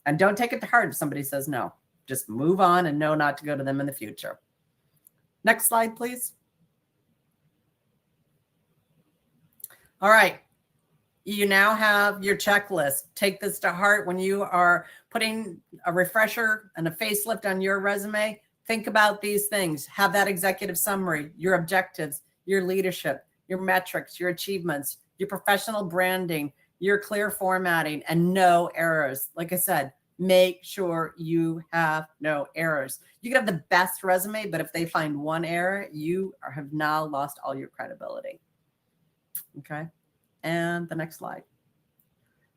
And don't take it to heart if somebody says no. Just move on and know not to go to them in the future. Next slide, please. All right. You now have your checklist. Take this to heart when you are putting a refresher and a facelift on your resume. Think about these things. Have that executive summary, your objectives, your leadership, your metrics, your achievements, your professional branding, your clear formatting, and no errors. Like I said, make sure you have no errors. You can have the best resume, but if they find one error, you have now lost all your credibility. Okay. And the next slide.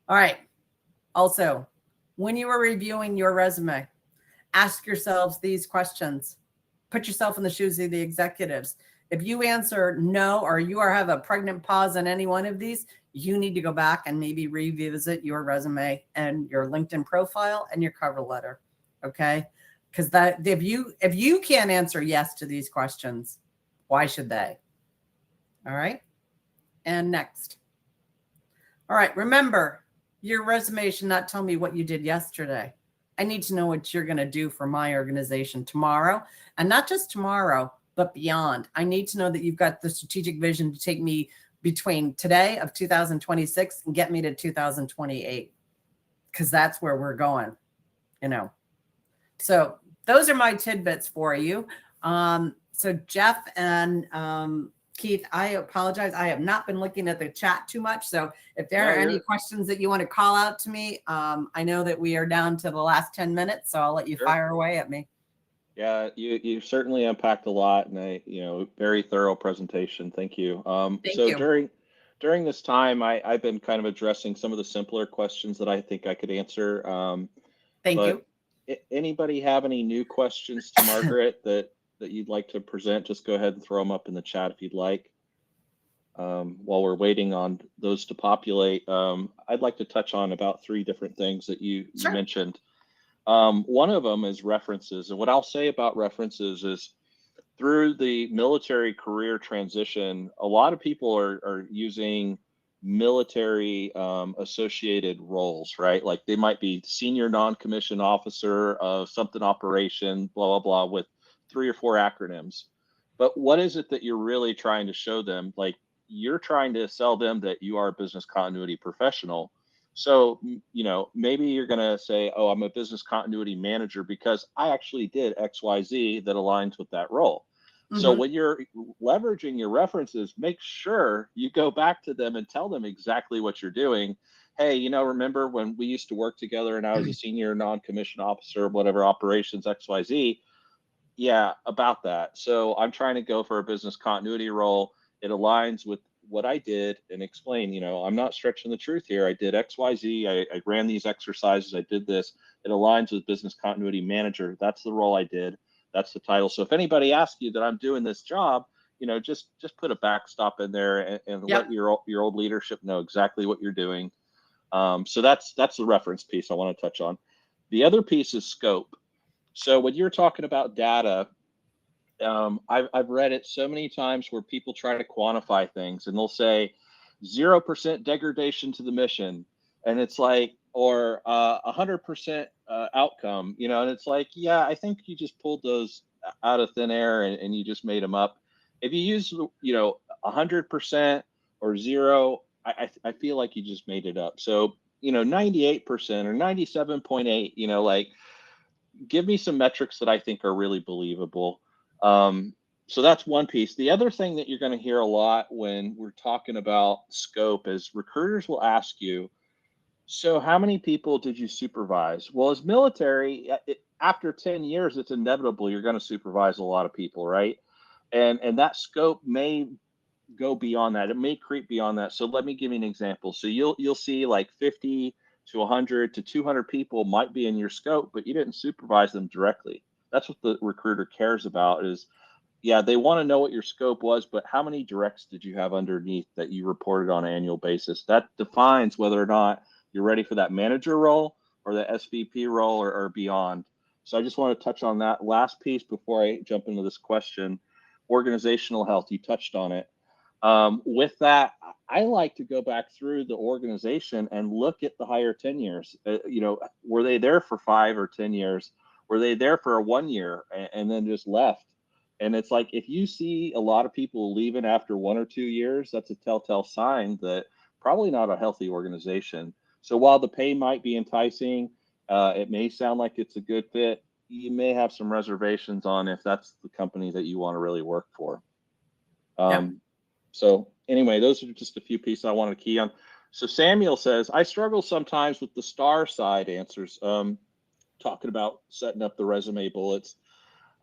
All right. Also, when you are reviewing your resume, ask yourselves these questions. Put yourself in the shoes of the executives. If you answer no, or you have a pregnant pause on any one of these, you need to go back and maybe revisit your resume and your LinkedIn profile and your cover letter. Okay. Because if you can't answer yes to these questions, why should they? All right. And next. All right. Remember, your resume should not tell me what you did yesterday. I need to know what you're going to do for my organization tomorrow, and not just tomorrow, but beyond. I need to know that you've got the strategic vision to take me between today of 2026 and get me to 2028, because that's where we're going, you know. So those are my tidbits for you. So Jeff and Keith, I apologize. I have not been looking at the chat too much. So if there are any questions that you want to call out to me, I know that we are down to the last 10 minutes, so I'll let you fire away at me. Yeah, you certainly unpacked a lot, and very thorough presentation. Thank you. Thank you. During this time, I've been kind of addressing some of the simpler questions that I think I could answer. Thank you. Anybody have any new questions to Margaret that you'd like to present? Just go ahead and throw them up in the chat if you'd like. While we're waiting on those to populate, I'd like to touch on about 3 different things that you mentioned. One of them is references. And what I'll say about references is, through the military career transition, a lot of people are using military associated roles, right? Like they might be senior non-commissioned officer of something operation, blah, blah, blah, with 3 or 4 acronyms. But what is it that you're really trying to show them? Like, you're trying to sell them that you are a business continuity professional. So, maybe you're going to say, oh, I'm a business continuity manager because I actually did XYZ that aligns with that role. Mm-hmm. So when you're leveraging your references, make sure you go back to them and tell them exactly what you're doing. Hey, remember when we used to work together and I was a senior non-commissioned officer, whatever, operations XYZ? Yeah, about that. So I'm trying to go for a business continuity role. It aligns with what I did, and explain, I'm not stretching the truth here. I did XYZ. I ran these exercises. I did this. It aligns with business continuity manager. That's the role I did. That's the title. So if anybody asks you that I'm doing this job, just put a backstop in there and let your old leadership know exactly what you're doing. So that's the reference piece I want to touch on. The other piece is scope. So when you're talking about data, I've read it so many times where people try to quantify things and they'll say 0% degradation to the mission, and it's like, or 100% outcome, and it's like, yeah, I think you just pulled those out of thin air and you just made them up. If you use, 100% or zero, I feel like you just made it up. So, 98% or 97.8, like, give me some metrics that I think are really believable. So that's one piece. The other thing that you're going to hear a lot when we're talking about scope is recruiters will ask you, so how many people did you supervise? Well, as military, after 10 years, it's inevitable you're going to supervise a lot of people, right? And that scope may go beyond that. It may creep beyond that. So let me give you an example. So you'll see like 50 to 100 to 200 people might be in your scope, but you didn't supervise them directly. That's what the recruiter cares about is, yeah, they want to know what your scope was, but how many directs did you have underneath that you reported on an annual basis? That defines whether or not you're ready for that manager role or the SVP role or beyond. So I just want to touch on that last piece before I jump into this question. Organizational health, you touched on it. With that, I like to go back through the organization and look at the higher tenures. Were they there for 5 or 10 years? Were they there for 1 year and then just left? And it's like, if you see a lot of people leaving after 1 or 2 years, that's a telltale sign that probably not a healthy organization. So while the pay might be enticing, it may sound like it's a good fit, you may have some reservations on if that's the company that you want to really work for. So anyway, those are just a few pieces I wanted to key on. So Samuel says, I struggle sometimes with the star side answers, talking about setting up the resume bullets.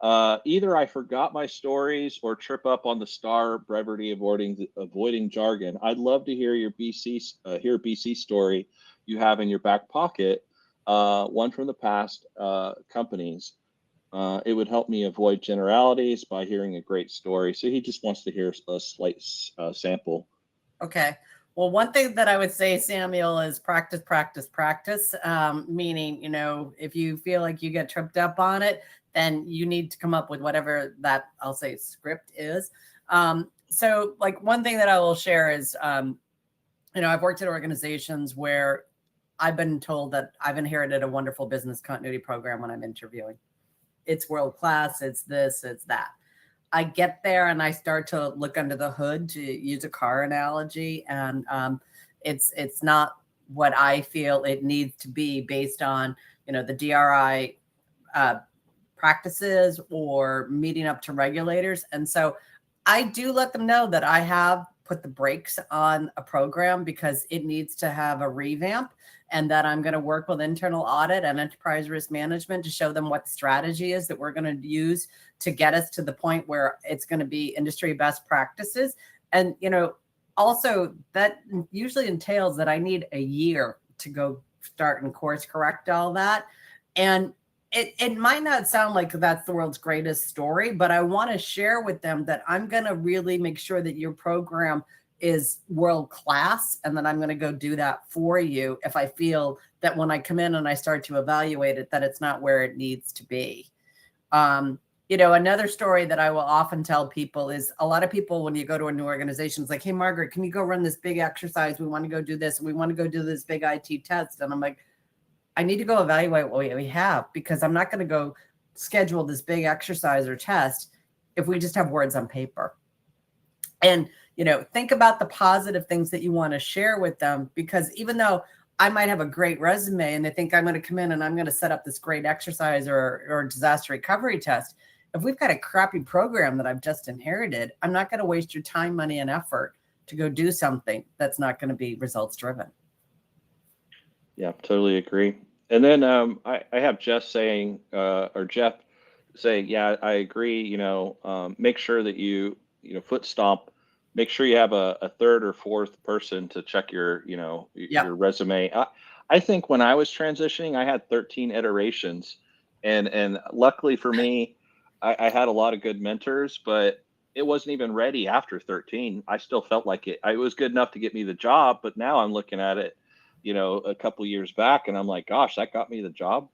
Either I forgot my stories or trip up on the star brevity avoiding jargon. I'd love to hear your BC story you have in your back pocket, one from the past companies. It would help me avoid generalities by hearing a great story. So he just wants to hear a slight sample. Okay. Well, one thing that I would say, Samuel, is practice, practice, practice. Meaning, if you feel like you get tripped up on it, then you need to come up with whatever that, I'll say, script is. So like one thing that I will share is, I've worked at organizations where I've been told that I've inherited a wonderful business continuity program when I'm interviewing. It's world-class, it's this, it's that. I get there and I start to look under the hood, to use a car analogy, and it's not what I feel it needs to be based on, the DRI practices or meeting up to regulators. And so I do let them know that I have put the brakes on a program because it needs to have a revamp, and that I'm going to work with internal audit and enterprise risk management to show them what the strategy is that we're going to use to get us to the point where it's going to be industry best practices. And, also that usually entails that I need a year to go start and course correct all that. And it might not sound like that's the world's greatest story, but I want to share with them that I'm going to really make sure that your program is world class, and then I'm going to go do that for you if I feel that when I come in and I start to evaluate it, that it's not where it needs to be. Another story that I will often tell people is a lot of people, when you go to a new organization, it's like, hey, Margaret, can you go run this big exercise? We want to go do this. We want to go do this big IT test. And I'm like, I need to go evaluate what we have, because I'm not going to go schedule this big exercise or test if we just have words on paper. And, think about the positive things that you want to share with them, because even though I might have a great resume and they think I'm going to come in and I'm going to set up this great exercise or disaster recovery test, if we've got a crappy program that I've just inherited, I'm not going to waste your time, money, and effort to go do something that's not going to be results driven. Yeah, totally agree. And then I have Jeff saying, yeah, I agree. Make sure that you foot stomp. Make sure you have a third or fourth person to check your resume. I think when I was transitioning, I had 13 iterations, and luckily for me, I had a lot of good mentors, but it wasn't even ready after 13. I still felt like it was good enough to get me the job, but now I'm looking at it, a couple years back, and I'm like, gosh, that got me the job.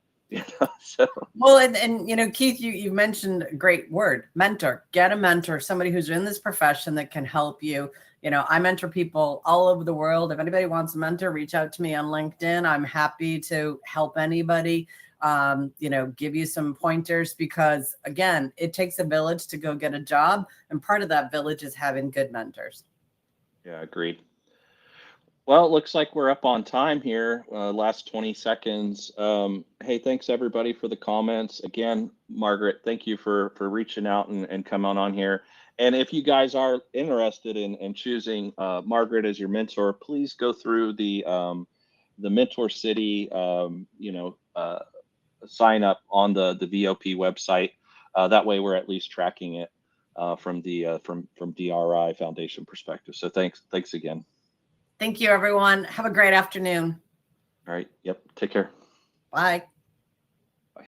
So well, and Keith, you mentioned a great word, mentor. Get a mentor, somebody who's in this profession that can help you. I mentor people all over the world. If anybody wants a mentor, reach out to me on LinkedIn. I'm happy to help anybody. give you some pointers, because again, it takes a village to go get a job. And part of that village is having good mentors. Yeah, agreed. Well, it looks like we're up on time here. Last 20 seconds. Hey, thanks everybody for the comments. Again, Margaret, thank you for reaching out and coming on here. And if you guys are interested in choosing Margaret as your mentor, please go through the Mentor City, sign up on the VOP website. That way, we're at least tracking it from the from DRI Foundation perspective. So thanks again. Thank you, everyone. Have a great afternoon. All right. Yep. Take care. Bye.